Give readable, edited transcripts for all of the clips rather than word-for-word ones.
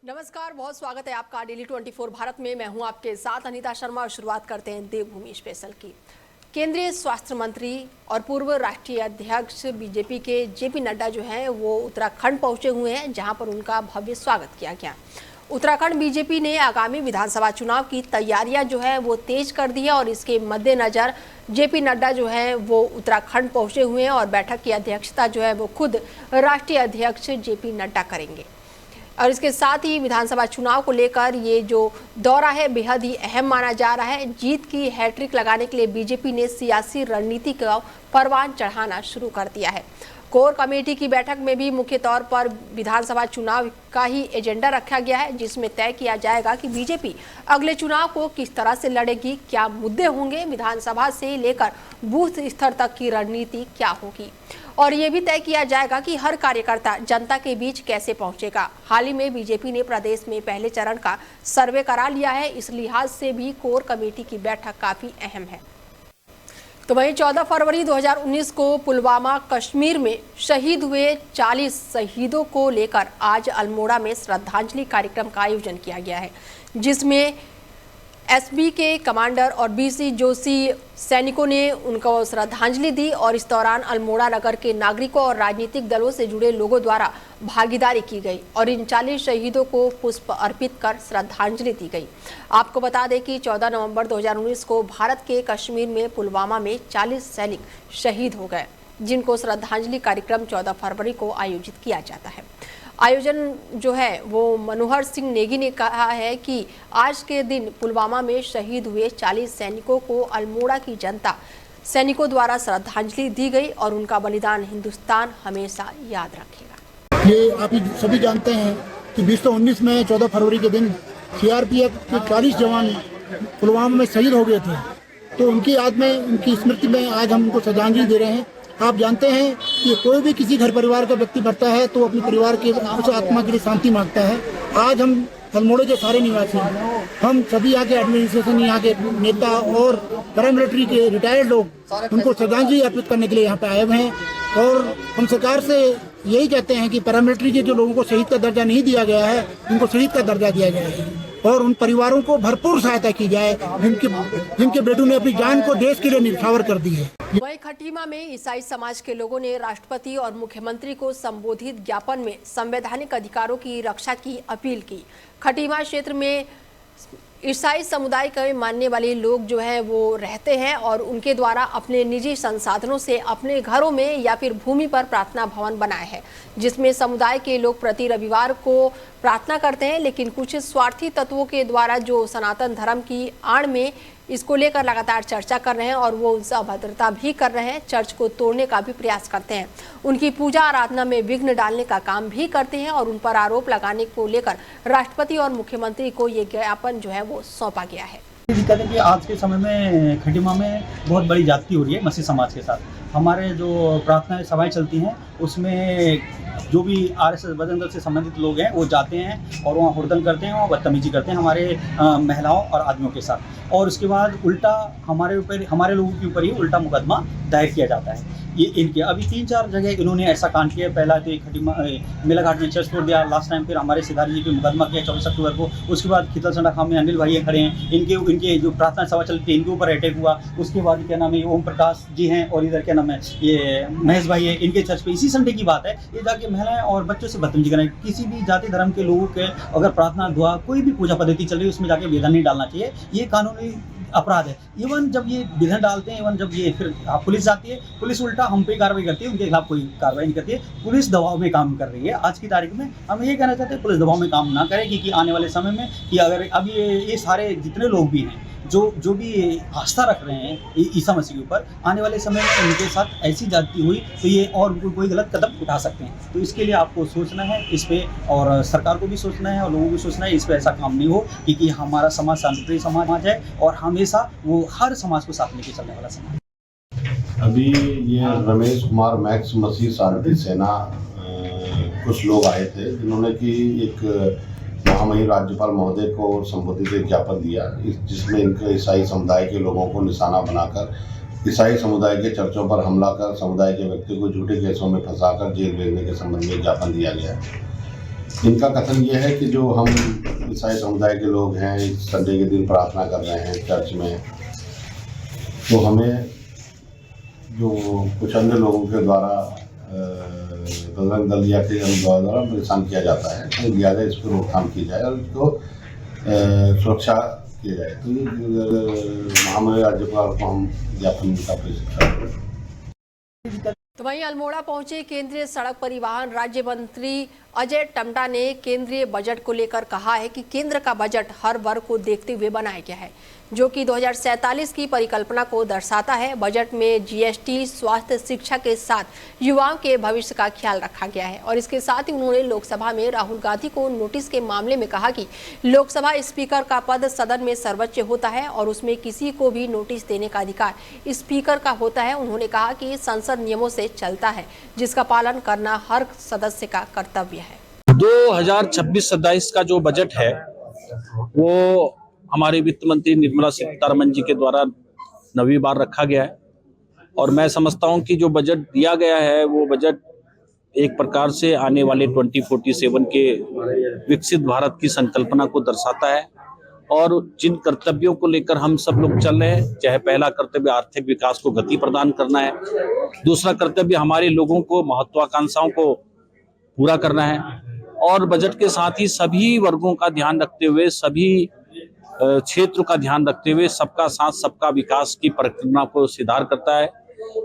नमस्कार, बहुत स्वागत है आपका डेली 24 भारत में। मैं हूं आपके साथ अनीता शर्मा और शुरुआत करते हैं देवभूमि स्पेशल की। केंद्रीय स्वास्थ्य मंत्री और पूर्व राष्ट्रीय अध्यक्ष बीजेपी के जेपी नड्डा जो हैं वो उत्तराखंड पहुंचे हुए हैं, जहां पर उनका भव्य स्वागत किया गया। उत्तराखंड बीजेपी ने आगामी विधानसभा चुनाव की तैयारियां जो है वो तेज कर दी है और इसके मद्देनजर जेपी नड्डा जो है वो उत्तराखंड पहुंचे हुए हैं और बैठक की अध्यक्षता जो है वो खुद राष्ट्रीय अध्यक्ष जेपी नड्डा करेंगे। और इसके साथ ही विधानसभा चुनाव को लेकर ये जो दौरा है बेहद ही अहम माना जा रहा है। जीत की हैट्रिक लगाने के लिए बीजेपी ने सियासी रणनीति का परवान चढ़ाना शुरू कर दिया है। कोर कमेटी की बैठक में भी मुख्य तौर पर विधानसभा चुनाव का ही एजेंडा रखा गया है, जिसमें तय किया जाएगा कि बीजेपी अगले चुनाव को किस तरह से लड़ेगी, क्या मुद्दे होंगे, विधानसभा से लेकर बूथ स्तर तक की रणनीति क्या होगी और ये भी तय किया जाएगा कि हर कार्यकर्ता जनता के बीच कैसे पहुंचेगा। हाल ही में बीजेपी ने प्रदेश में पहले चरण का सर्वे करा लिया है, इस लिहाज से भी कोर कमेटी की बैठक काफी अहम है। तो वहीं 14 फरवरी 2019 को पुलवामा कश्मीर में शहीद हुए 40 शहीदों को लेकर आज अल्मोड़ा में श्रद्धांजलि कार्यक्रम का आयोजन किया गया है, जिसमें एसबी के कमांडर और बीसी जोशी सैनिकों ने उनको श्रद्धांजलि दी और इस दौरान अल्मोड़ा नगर के नागरिकों और राजनीतिक दलों से जुड़े लोगों द्वारा भागीदारी की गई और इन 40 शहीदों को पुष्प अर्पित कर श्रद्धांजलि दी गई। आपको बता दें कि 14 नवंबर 2019 को भारत के कश्मीर में पुलवामा में 40 सैनिक शहीद हो गए, जिनको श्रद्धांजलि कार्यक्रम 14 फरवरी को आयोजित किया जाता है। आयोजन जो है वो मनोहर सिंह नेगी ने कहा है कि आज के दिन पुलवामा में शहीद हुए 40 सैनिकों को अल्मोड़ा की जनता सैनिकों द्वारा श्रद्धांजलि दी गई और उनका बलिदान हिंदुस्तान हमेशा याद रखेगा। ये आप सभी जानते हैं कि 2019 में 14 फरवरी के दिन सीआरपीएफ के 40 जवान पुलवामा में शहीद हो गए थे, तो उनकी याद में, उनकी स्मृति में आज हम उनको श्रद्धांजलि दे रहे हैं। आप जानते हैं कि कोई भी किसी घर परिवार का व्यक्ति मरता है तो अपने परिवार के उस आत्मा के लिए शांति मांगता है। आज हम अल्मोड़े के सारे निवासी, हम सभी यहाँ के एडमिनिस्ट्रेशन, यहाँ के नेता और पैरामिलिट्री के रिटायर्ड लोग उनको श्रद्धांजलि अर्पित करने के लिए यहाँ पे आए हुए हैं और हम सरकार से यही कहते हैं कि पैरामिलिट्री के जो लोगों को शहीद का दर्जा नहीं दिया गया है, उनको शहीद का दर्जा दिया गया है और उन परिवारों को भरपूर सहायता की जाए जिनके बेटों ने अपनी जान को देश के लिए न्यौछावर कर दी है। वहीं खटीमा में ईसाई समाज के लोगों ने राष्ट्रपति और मुख्यमंत्री को संबोधित ज्ञापन में संवैधानिक अधिकारों की रक्षा की अपील की। खटीमा क्षेत्र में ईसाई समुदाय के मानने वाले लोग जो है वो रहते हैं और उनके द्वारा अपने निजी संसाधनों से अपने घरों में या फिर भूमि पर प्रार्थना भवन बनाए हैं, जिसमें समुदाय के लोग प्रति रविवार को प्रार्थना करते हैं। लेकिन कुछ स्वार्थी तत्वों के द्वारा जो सनातन धर्म की आड़ में इसको लेकर लगातार चर्चा कर रहे हैं और वो उनसे अभद्रता भी कर रहे हैं, चर्च को तोड़ने का भी प्रयास करते हैं, उनकी पूजा आराधना में विघ्न डालने का काम भी करते हैं और उन पर आरोप लगाने को लेकर राष्ट्रपति और मुख्यमंत्री को ये ज्ञापन जो है वो सौंपा गया है। दिक्कत है कि आज के समय में खटीमा में बहुत बड़ी जाति हो रही है मसीह समाज के साथ। हमारे जो प्रार्थना सभाएं चलती हैं उसमें जो भी आरएसएस बजरंग दल से संबंधित लोग हैं वो जाते हैं और वहाँ हुड़दंग करते हैं, वहाँ बदतमीजी करते हैं हमारे महिलाओं और आदमियों के साथ और उसके बाद उल्टा हमारे लोगों के ऊपर ही उल्टा मुकदमा दायर किया जाता है। ये इनके अभी 3-4 जगह इन्होंने ऐसा कांड किया। पहला तो खटीमा मेलाघाट में चर्च तोड़ दिया, लास्ट टाइम फिर हमारे सिधारी जी पे मुकदमा किया 24 अक्टूबर को। उसके बाद खितल संडा खाम में अनिल भाई खड़े हैं, इनके जो प्रार्थना सभा चलती है इनके ऊपर अटैक हुआ। उसके बाद क्या नाम है ओम प्रकाश जी हैं और इधर क्या नाम है ये महेश भाई है, इनके चर्च पे इसी संडे की बात है ये जाके महिलाएं और बच्चों से बदतमीजी करें। किसी भी जाति धर्म के लोगों के अगर प्रार्थना दुआ कोई भी पूजा पद्धति चल रही है उसमें जाके विधान नहीं डालना चाहिए, ये कानूनी अपराध है। इवन जब ये विधान डालते हैं, इवन जब ये फिर पुलिस जाती है, पुलिस उल्टा हम पे कार्रवाई करती है, उनके खिलाफ कोई कार्रवाई नहीं करती है। पुलिस दबाव में काम कर रही है। आज की तारीख में हम ये कहना चाहते हैं पुलिस दबाव में काम ना करे, क्योंकि आने वाले समय में कि अगर अभी ये सारे जितने लोग भी हैं जो भी आस्था रख रहे हैं ईसा मसीह के ऊपर, आने वाले समय में उनके साथ ऐसी जाति हुई तो ये और कोई गलत कदम उठा सकते हैं। तो इसके लिए आपको सोचना है इस पे और सरकार को भी सोचना है और लोगों को सोचना है इस पे ऐसा काम नहीं हो, क्योंकि हमारा समाज शांतिप्रिय समाज है और हमेशा वो हर समाज को साथ लेके चलने वाला समाज। अभी ये रमेश कुमार मैक्स मसीह शांति सेना कुछ लोग आए थे जिन्होंने कि एक महामहिम राज्यपाल महोदय को संबोधित एक ज्ञापन दिया, जिसमें इनके ईसाई समुदाय के लोगों को निशाना बनाकर ईसाई समुदाय के चर्चों पर हमला कर समुदाय के व्यक्ति को झूठे केसों में फंसाकर जेल भेजने के संबंध में ज्ञापन दिया गया है। इनका कथन ये है कि जो हम ईसाई समुदाय के लोग हैं, संडे के दिन प्रार्थना कर रहे हैं चर्च में, तो हमें जो कुछ अन्य लोगों के द्वारा बजरंग दल या के द्वारा परेशान किया जाता है, तो लिहाजा इस पर रोकथाम की जाए और इसको सुरक्षा की जाए। तो ये महामहिम राज्यपाल को हम ज्ञापन का प्रेषित करते हैं। तो वहीं अल्मोड़ा पहुंचे केंद्रीय सड़क परिवहन राज्य मंत्री अजय टम्टा ने केंद्रीय बजट को लेकर कहा है कि केंद्र का बजट हर वर्ग को देखते हुए बनाया गया है, जो कि 2047 की परिकल्पना को दर्शाता है। बजट में जीएसटी, स्वास्थ्य, शिक्षा के साथ युवाओं के भविष्य का ख्याल रखा गया है। और इसके साथ ही उन्होंने लोकसभा में राहुल गांधी को नोटिस के मामले में कहा कि लोकसभा स्पीकर का पद सदन में सर्वोच्च होता है और उसमें किसी को भी नोटिस देने का अधिकार स्पीकर का होता है। उन्होंने कहा कि संसद नियमों से चलता है, जिसका पालन करना हर सदस्य का कर्तव्य है। 2026-27 का जो बजट है वो हमारे वित्त मंत्री निर्मला सीतारमण जी के द्वारा 9वीं बार रखा गया है और मैं समझता हूं कि जो बजट दिया गया है वो बजट एक प्रकार से आने वाले 2047 के विकसित भारत की संकल्पना को दर्शाता है। और जिन कर्तव्यों को लेकर हम सब लोग चल रहे हैं, चाहे पहला कर्तव्य आर्थिक विकास को गति प्रदान करना है, दूसरा कर्तव्य हमारे लोगों को महत्वाकांक्षाओं को पूरा करना है और बजट के साथ ही सभी वर्गों का ध्यान रखते हुए, सभी क्षेत्र का ध्यान रखते हुए सबका साथ सबका विकास की परिकल्पना को सिद्धार करता है।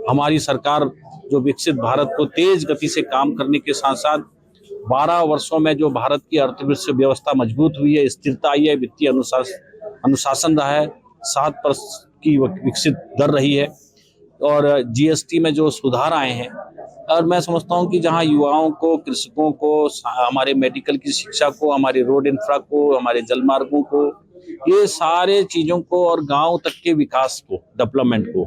हमारी सरकार जो विकसित भारत को तेज गति से काम करने के साथ साथ 12 वर्षों में जो भारत की अर्थव्यवस्था मजबूत हुई है, स्थिरता आई है, वित्तीय अनुशासन रहा है, 7% की विकसित दर रही है और जीएसटी में जो सुधार आए हैं। और मैं समझता हूं कि जहां युवाओं को, कृषकों को, हमारे मेडिकल की शिक्षा को, हमारे रोड इंफ्रा को, हमारे जलमार्गों को, ये सारे चीजों को और गांव तक के विकास को, डेवलपमेंट को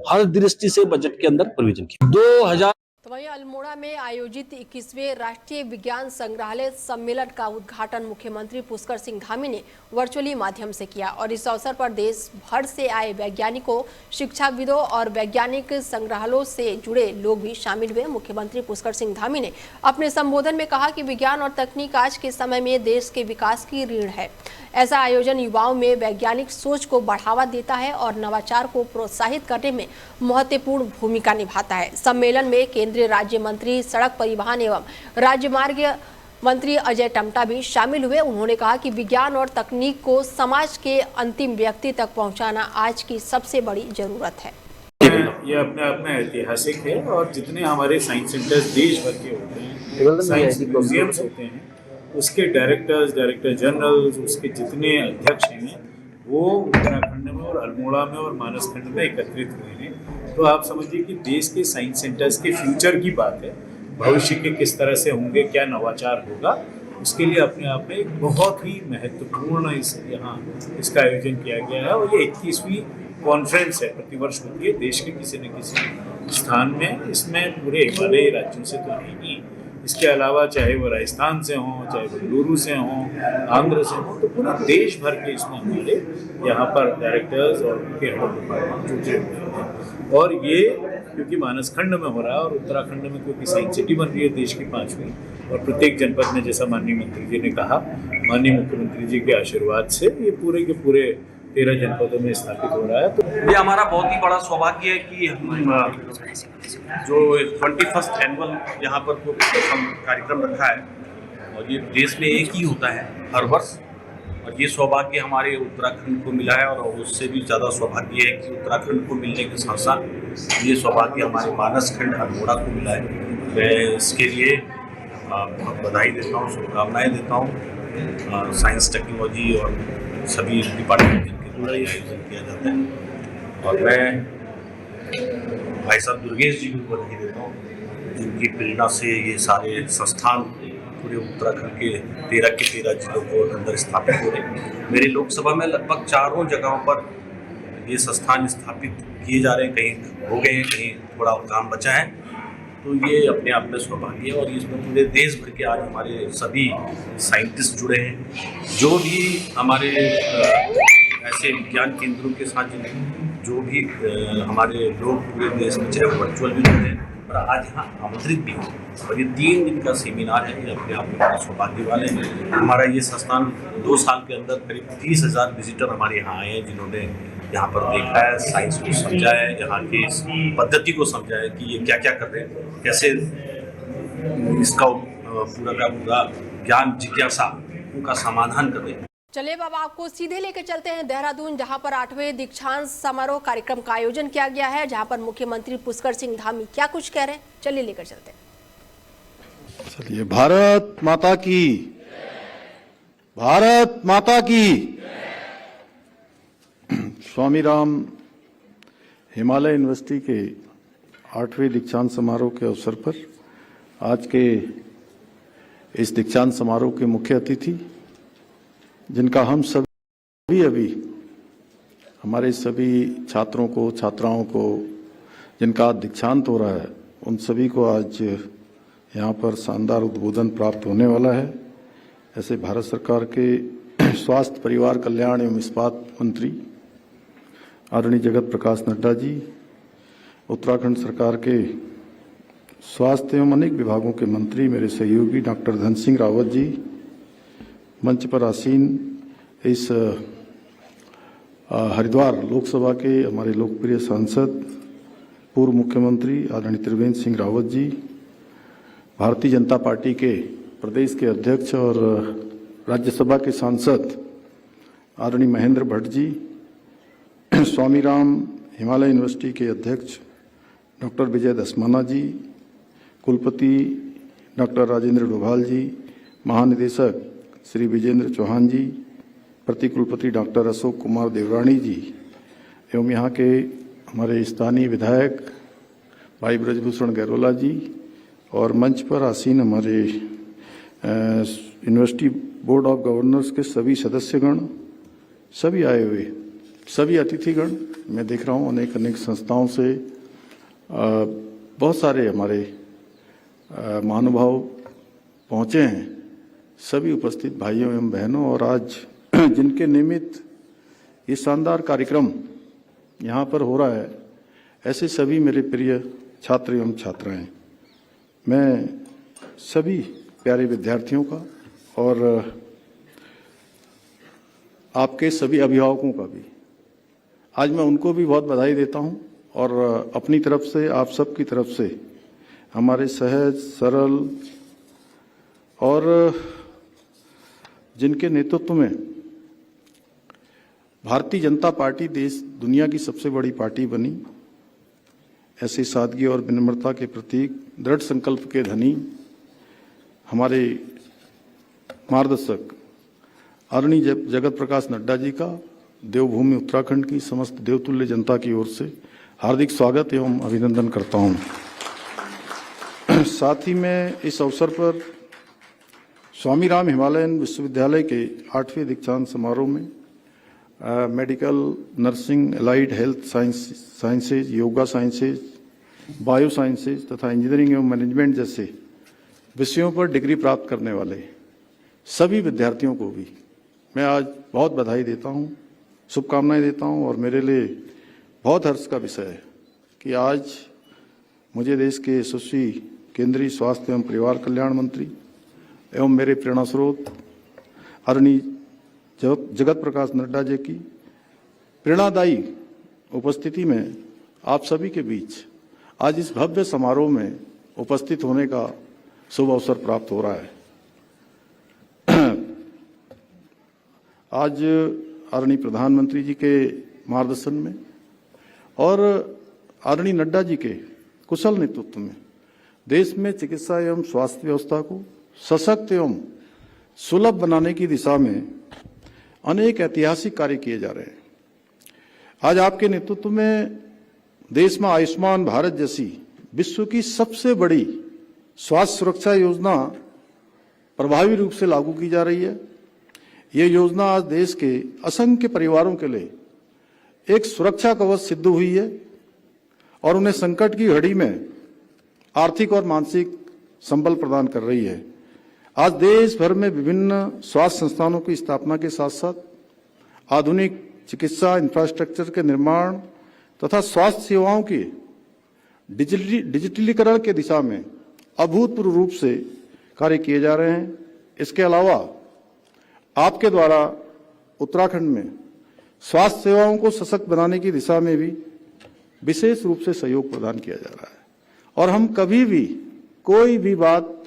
हर दृष्टि से बजट के अंदर प्रोविजन किया। तो वहीं अल्मोड़ा में आयोजित 21वें राष्ट्रीय विज्ञान संग्रहालय सम्मेलन का उद्घाटन मुख्यमंत्री पुष्कर सिंह धामी ने वर्चुअली माध्यम से किया और इस अवसर पर देश भर से आए वैज्ञानिकों, शिक्षाविदों और वैज्ञानिक संग्रहालयों से जुड़े लोग भी शामिल हुए। मुख्यमंत्री पुष्कर सिंह धामी ने अपने संबोधन में कहा कि विज्ञान और तकनीक आज के समय में देश के विकास की रीढ़ है। ऐसा आयोजन युवाओं में वैज्ञानिक सोच को बढ़ावा देता है और नवाचार को प्रोत्साहित करने में महत्वपूर्ण भूमिका निभाता है। सम्मेलन में केंद्रीय राज्य मंत्री सड़क परिवहन एवं राजमार्ग मंत्री अजय टम्टा भी शामिल हुए। उन्होंने कहा कि विज्ञान और तकनीक को समाज के अंतिम व्यक्ति तक पहुंचाना आज की सबसे बड़ी जरूरत है। ये अपने आप में ऐतिहासिक है और जितने हमारे साइंस सेंटर्स देश भर के होते हैं, साइंस म्यूजियम्स होते हैं, उसके डायरेक्टर जनरल, उसके जितने अध्यक्ष हैं वो उत्तराखंड में और अल्मोड़ा में और मानसखंड में एकत्रित हुए हैं। तो आप समझिए कि देश के साइंस सेंटर्स के फ्यूचर की बात है, भविष्य के किस तरह से होंगे, क्या नवाचार होगा, उसके लिए अपने आप में एक बहुत ही महत्वपूर्ण इसका आयोजन किया गया है। और ये 21वीं कॉन्फ्रेंस है, प्रतिवर्ष होती है देश के किसी न किसी स्थान में। इसमें पूरे हिमालयी राज्यों से तो नहीं, इसके अलावा चाहे वो राजस्थान से हों, चाहे वो बेंगलुरु से हों, आंध्र से हों, तो पूरे देश भर के इसमें हमारे यहाँ पर डायरेक्टर्स और उनके हेड ऑफ डिपार्टमेंट जुटे हुए हैं। और ये क्योंकि मानसखंड में हो रहा है और उत्तराखंड में क्योंकि साइंस सिटी बन रही है देश की 5वीं, और प्रत्येक जनपद में, जैसा माननीय मंत्री जी ने कहा, माननीय मुख्यमंत्री जी के आशीर्वाद से ये पूरे के पूरे 13 जनपदों में स्थापित हो रहा है। तो ये हमारा बहुत ही बड़ा सौभाग्य है कि हम जो 21st एनुअल यहाँ पर कार्यक्रम रखा है और ये देश में एक ही होता है हर वर्ष, और ये सौभाग्य हमारे उत्तराखंड को मिला है और उससे भी ज़्यादा सौभाग्य है कि उत्तराखंड को मिलने के साथ साथ ये सौभाग्य हमारे मानसखंड अल्मोड़ा को मिला है। मैं इसके लिए बहुत बधाई देता हूँ, शुभकामनाएँ देता हूँ। साइंस, टेक्नोलॉजी और सभी डिपार्टमेंट जिनके द्वारा ये आयोजन किया जाता है, और मैं भाई साहब दुर्गेश जी को बधाई देता हूँ, जिनकी प्रेरणा से ये सारे संस्थान पूरे उत्तराखंड के 13 के 13 जिलों को अंदर स्थापित हो रहे हैं। मेरी लोकसभा में लगभग 4 जगहों पर ये संस्थान स्थापित किए जा रहे हैं, कहीं हो गए हैं, कहीं थोड़ा काम बचा है। तो ये अपने आप में सौभाग्य है और इसमें पूरे देश भर के आज हमारे सभी साइंटिस्ट जुड़े हैं, जो भी हमारे ऐसे विज्ञान केंद्रों के साथ जो भी हमारे लोग पूरे देश में, चाहे वर्चुअल भी जुड़े हैं, और आज यहाँ आमंत्रित भी हो। और ये 3 दिन का सेमिनार है, ये अपने आप में बड़ा सौभाग्य वाले हैं। हमारा ये संस्थान 2 साल के अंदर करीब 30,000 विजिटर हमारे यहाँ आए हैं, जिन्होंने यहाँ पर देखा है, साइंस को समझा है, यहाँ की इस पद्धति को समझा है कि ये क्या क्या कर रहे हैं, कैसे इसका पूरा का पूरा ज्ञान जिज्ञासा उनका समाधान कर रहे हैं। चलिए अब आपको सीधे लेकर चलते हैं देहरादून, जहां पर 8वें दीक्षांत समारोह कार्यक्रम का आयोजन किया गया है, जहां पर मुख्यमंत्री पुष्कर सिंह धामी क्या कुछ कह रहे हैं, चलिए लेकर चलते हैं। चलिए, भारत माता की, भारत माता की। स्वामी राम हिमालय यूनिवर्सिटी के 8वें दीक्षांत समारोह के अवसर पर आज के इस दीक्षांत समारोह के मुख्य अतिथि, जिनका हम सभी अभी हमारे सभी छात्रों को, छात्राओं को जिनका दीक्षांत हो रहा है, उन सभी को आज यहाँ पर शानदार उद्बोधन प्राप्त होने वाला है। ऐसे भारत सरकार के स्वास्थ्य परिवार कल्याण एवं इस्पात मंत्री आदरणीय जगत प्रकाश नड्डा जी, उत्तराखंड सरकार के स्वास्थ्य एवं अनेक विभागों के मंत्री मेरे सहयोगी डॉक्टर धन सिंह रावत जी, मंच पर आसीन इस हरिद्वार लोकसभा के हमारे लोकप्रिय सांसद पूर्व मुख्यमंत्री आदरणीय त्रिवेंद्र सिंह रावत जी, भारतीय जनता पार्टी के प्रदेश के अध्यक्ष और राज्यसभा के सांसद आदरणीय महेंद्र भट्ट जी, स्वामी राम हिमालय यूनिवर्सिटी के अध्यक्ष डॉक्टर विजय दसमाना जी, कुलपति डॉक्टर राजेंद्र डोभाल जी, महानिदेशक श्री विजेंद्र चौहान जी, प्रतिकुलपति डॉक्टर अशोक कुमार देवरानी जी एवं यहाँ के हमारे स्थानीय विधायक भाई ब्रजभूषण गैरोला जी और मंच पर आसीन हमारे यूनिवर्सिटी बोर्ड ऑफ गवर्नर्स के सभी सदस्यगण, सभी आए हुए सभी अतिथिगण, मैं देख रहा हूँ अनेक अनेक संस्थाओं से बहुत सारे हमारे महानुभाव पहुँचे हैं, सभी उपस्थित भाइयों एवं बहनों, और आज जिनके निमित्त ये शानदार कार्यक्रम यहाँ पर हो रहा है, ऐसे सभी मेरे प्रिय छात्र एवं छात्राएं, मैं सभी प्यारे विद्यार्थियों का और आपके सभी अभिभावकों का भी आज मैं उनको भी बहुत बधाई देता हूं और अपनी तरफ से, आप सब की तरफ से हमारे सहज सरल और जिनके नेतृत्व में भारतीय जनता पार्टी देश दुनिया की सबसे बड़ी पार्टी बनी, ऐसी सादगी और विनम्रता के प्रतीक, दृढ़ संकल्प के धनी हमारे मार्गदर्शक आदरणीय जगत प्रकाश नड्डा जी का देवभूमि उत्तराखंड की समस्त देवतुल्य जनता की ओर से हार्दिक स्वागत एवं अभिनंदन करता हूं। साथ ही मैं इस अवसर पर स्वामी राम हिमालयन विश्वविद्यालय के 8वें दीक्षांत समारोह में medical, nursing, allied health sciences, yoga sciences, bio sciences तथा इंजीनियरिंग एवं मैनेजमेंट जैसे विषयों पर डिग्री प्राप्त करने वाले सभी विद्यार्थियों को भी मैं आज बहुत बधाई देता हूं, शुभकामनाएं देता हूं। और मेरे लिए बहुत हर्ष का विषय है कि आज मुझे देश के यशस्वी केंद्रीय स्वास्थ्य एवं परिवार कल्याण मंत्री एवं मेरे प्रेरणा स्रोत आदरणीय जगत प्रकाश नड्डा जी की प्रेरणादायी उपस्थिति में आप सभी के बीच आज इस भव्य समारोह में उपस्थित होने का शुभ अवसर प्राप्त हो रहा है। आज आदरणीय प्रधानमंत्री जी के मार्गदर्शन में और आदरणीय नड्डा जी के कुशल नेतृत्व में देश में चिकित्सा एवं स्वास्थ्य व्यवस्था को सशक्त एवं सुलभ बनाने की दिशा में अनेक ऐतिहासिक कार्य किए जा रहे हैं। आज आपके नेतृत्व में देश में आयुष्मान भारत जैसी विश्व की सबसे बड़ी स्वास्थ्य सुरक्षा योजना प्रभावी रूप से लागू की जा रही है। ये योजना आज देश के असंख्य परिवारों के लिए एक सुरक्षा कवच सिद्ध हुई है और उन्हें संकट की घड़ी में आर्थिक और मानसिक संबल प्रदान कर रही है। आज देश भर में विभिन्न स्वास्थ्य संस्थानों की स्थापना के साथ साथ आधुनिक चिकित्सा इंफ्रास्ट्रक्चर के निर्माण तथा स्वास्थ्य सेवाओं की डिजिटलीकरण के दिशा में अभूतपूर्व रूप से कार्य किए जा रहे हैं। इसके अलावा आपके द्वारा उत्तराखंड में स्वास्थ्य सेवाओं को सशक्त बनाने की दिशा में भी विशेष रूप से सहयोग प्रदान किया जा रहा है और हम कभी भी कोई भी बात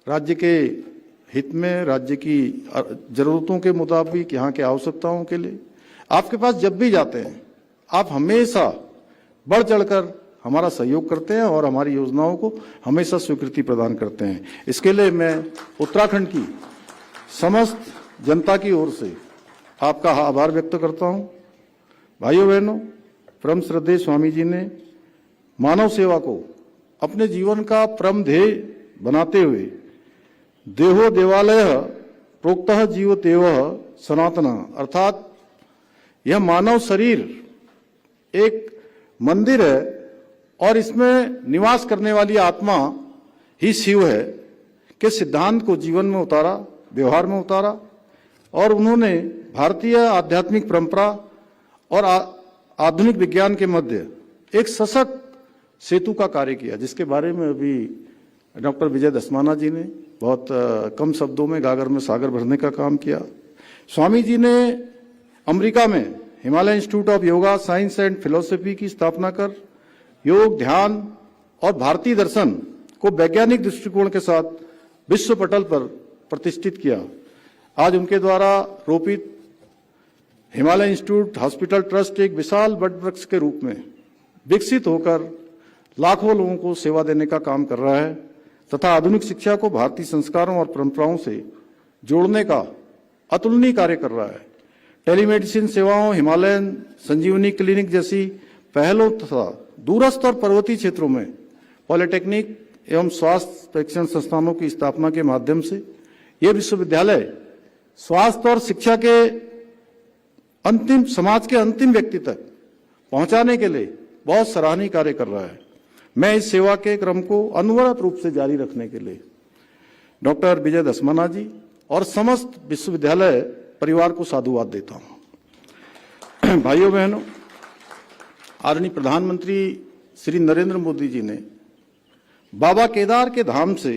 राज्य के हित में, राज्य की जरूरतों के मुताबिक, यहाँ के आवश्यकताओं के लिए आपके पास जब भी जाते हैं आप हमेशा बढ़ चढ़कर हमारा सहयोग करते हैं और हमारी योजनाओं को हमेशा स्वीकृति प्रदान करते हैं। इसके लिए मैं उत्तराखंड की समस्त जनता की ओर से आपका आभार व्यक्त करता हूं। भाइयों बहनों, परम श्रद्धेय स्वामी जी ने मानव सेवा को अपने जीवन का परम ध्येय बनाते हुए देहो देवालय प्रोक्तः जीवतेव सनातना, अर्थात यह मानव शरीर एक मंदिर है और इसमें निवास करने वाली आत्मा ही शिव है के सिद्धांत को जीवन में उतारा, व्यवहार में उतारा और उन्होंने भारतीय आध्यात्मिक परंपरा और आधुनिक विज्ञान के मध्य एक सशक्त सेतु का कार्य किया, जिसके बारे में अभी डॉक्टर विजय दसमाना जी ने बहुत कम शब्दों में गागर में सागर भरने का काम किया। स्वामी जी ने अमेरिका में Himalaya institute of yoga science and philosophy की स्थापना कर योग, ध्यान और भारतीय दर्शन को वैज्ञानिक दृष्टिकोण के साथ विश्व पटल पर प्रतिष्ठित किया। आज उनके द्वारा रोपित हिमालय इंस्टीट्यूट हॉस्पिटल ट्रस्ट एक विशाल वट वृक्ष के रूप में विकसित होकर लाखों लोगों को सेवा देने का काम कर रहा है तथा आधुनिक शिक्षा को भारतीय संस्कारों और परंपराओं से जोड़ने का अतुलनीय कार्य कर रहा है। टेलीमेडिसिन सेवाओं, हिमालयन संजीवनी क्लिनिक जैसी पहलों तथा दूरस्थ और पर्वतीय क्षेत्रों में पॉलिटेक्निक एवं स्वास्थ्य प्रशिक्षण संस्थानों की स्थापना के माध्यम से ये विश्वविद्यालय स्वास्थ्य और शिक्षा के अंतिम समाज के अंतिम व्यक्ति तक पहुंचाने के लिए बहुत सराहनीय कार्य कर रहा है। मैं इस सेवा के क्रम को अनवरत रूप से जारी रखने के लिए डॉक्टर विजय दसमाना जी और समस्त विश्वविद्यालय परिवार को साधुवाद देता हूं। भाइयों बहनों, आदरणीय प्रधानमंत्री श्री नरेंद्र मोदी जी ने बाबा केदार के धाम से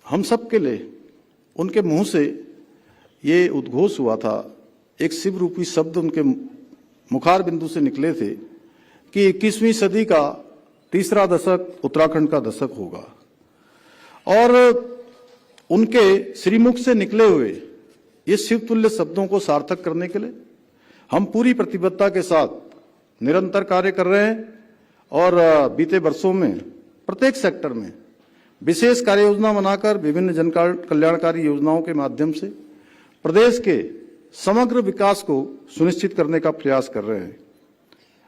हम सब के लिए उनके मुंह से ये उद्घोष हुआ था, एक शिव रूपी शब्द उनके मुखार बिंदु से निकले थे कि 21वीं सदी का तीसरा दशक उत्तराखंड का दशक होगा और उनके श्रीमुख से निकले हुए ये शिवतुल्य शब्दों को सार्थक करने के लिए हम पूरी प्रतिबद्धता के साथ निरंतर कार्य कर रहे हैं और बीते वर्षों में प्रत्येक सेक्टर में विशेष कार्य योजना बनाकर विभिन्न जन कल्याणकारी योजनाओं के माध्यम से प्रदेश के समग्र विकास को सुनिश्चित करने का प्रयास कर रहे हैं।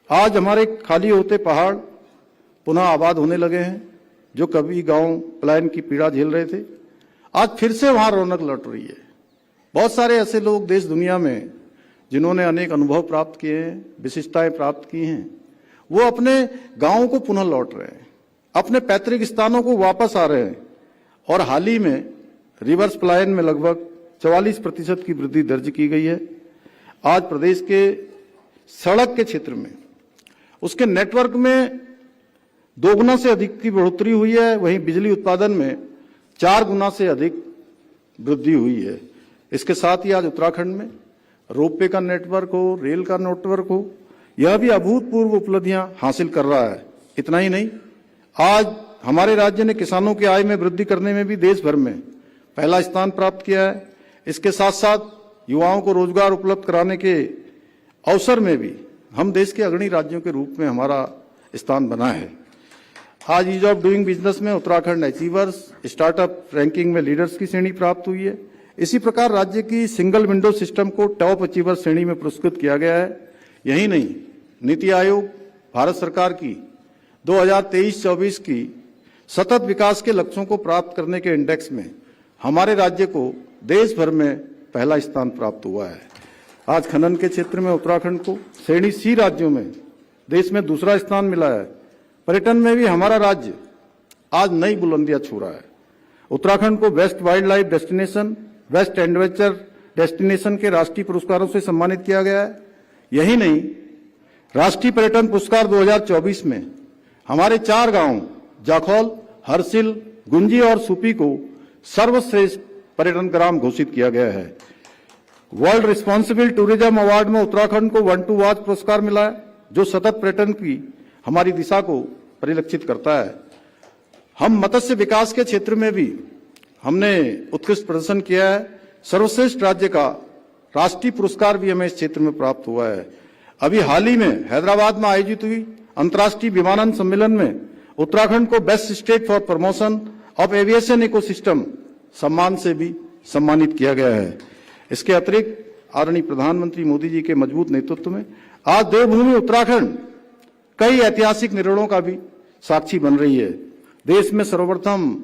आज हमारे खाली होते पहाड़ पुनः आबाद होने लगे हैं, जो कभी गांव पलायन की पीड़ा झेल रहे थे, आज फिर से वहां रौनक लौट रही है। बहुत सारे ऐसे लोग देश दुनिया में जिन्होंने अनेक अनुभव प्राप्त किए हैं, विशिष्टताएं प्राप्त की हैं, वो अपने गांवों को पुनः लौट रहे हैं, अपने पैतृक स्थानों को वापस आ रहे हैं और हाल ही में रिवर्स पलायन में लगभग 44% की वृद्धि दर्ज की गई है। आज प्रदेश के सड़क के क्षेत्र में उसके नेटवर्क में 2 गुना से अधिक की बढ़ोतरी हुई है, वहीं बिजली उत्पादन में 4 गुना से अधिक वृद्धि हुई है। इसके साथ ही आज उत्तराखंड में रोपवे का नेटवर्क हो, रेल का नेटवर्क हो, यह भी अभूतपूर्व उपलब्धियां हासिल कर रहा है। इतना ही नहीं, आज हमारे राज्य ने किसानों की आय में वृद्धि करने में भी देश भर में पहला स्थान प्राप्त किया है। इसके साथ साथ युवाओं को रोजगार उपलब्ध कराने के अवसर में भी हम देश के अग्रणी राज्यों के रूप में हमारा स्थान बना है। आज ईज ऑफ डूइंग बिजनेस में उत्तराखंड अचीवर्स, स्टार्टअप रैंकिंग में लीडर्स की श्रेणी प्राप्त हुई है। इसी प्रकार राज्य की सिंगल विंडो सिस्टम को टॉप अचीवर श्रेणी में पुरस्कृत किया गया है। यही नहीं, नीति आयोग भारत सरकार की 2023-24 की सतत विकास के लक्ष्यों को प्राप्त करने के इंडेक्स में हमारे राज्य को देश भर में पहला स्थान प्राप्त हुआ है। आज खनन के क्षेत्र में उत्तराखंड को श्रेणी सी राज्यों में देश में दूसरा स्थान मिला है। पर्यटन में भी हमारा राज्य आज नई बुलंदियां छू रहा है। उत्तराखंड को best wild life destination, best adventure destination के राष्ट्रीय पुरस्कारों से सम्मानित किया गया है। यही नहीं, राष्ट्रीय पर्यटन पुरस्कार 2024 में हमारे 4 गांव जाखौल, हरसिल, गुंजी और सुपी को सर्वश्रेष्ठ पर्यटन ग्राम घोषित किया गया है। वर्ल्ड रिस्पॉन्सिबल टूरिज्म अवार्ड में उत्तराखंड को 1 to वॉच पुरस्कार मिला है, जो सतत पर्यटन की हमारी दिशा को परिलक्षित करता है। हम मत्स्य विकास के क्षेत्र में भी हमने उत्कृष्ट प्रदर्शन किया है। सर्वश्रेष्ठ राज्य का राष्ट्रीय पुरस्कार भी हमें इस क्षेत्र में प्राप्त हुआ है। अभी हाल ही में हैदराबाद में आयोजित हुई अंतर्राष्ट्रीय विमानन सम्मेलन में उत्तराखंड को best state for promotion of aviation ecosystem सम्मान से भी सम्मानित किया गया है। इसके अतिरिक्त आदरणीय प्रधानमंत्री मोदी जी के मजबूत नेतृत्व में आज देवभूमि उत्तराखंड कई ऐतिहासिक निर्णयों का भी साक्षी बन रही है। देश में सर्वप्रथम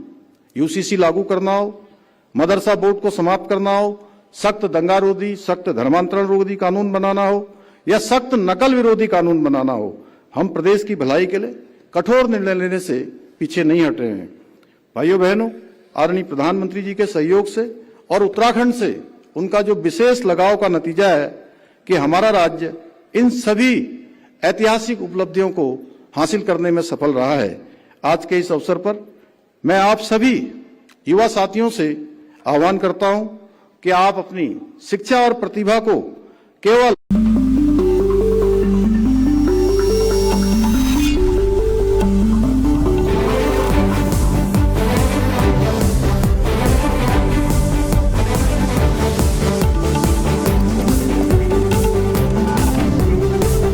यूसीसी लागू करना हो, मदरसा बोर्ड को समाप्त करना हो, सख्त दंगा रोधी, सख्त धर्मांतरण रोधी कानून बनाना हो या सख्त नकल विरोधी कानून बनाना हो, हम प्रदेश की भलाई के लिए कठोर निर्णय लेने से पीछे नहीं हट रहे हैं। भाइयों बहनों, आदरणीय प्रधानमंत्री जी के सहयोग से और उत्तराखंड से उनका जो विशेष लगाव का नतीजा है कि हमारा राज्य इन सभी ऐतिहासिक उपलब्धियों को हासिल करने में सफल रहा है। आज के इस अवसर पर मैं आप सभी युवा साथियों से आह्वान करता हूं कि आप अपनी शिक्षा और प्रतिभा को केवल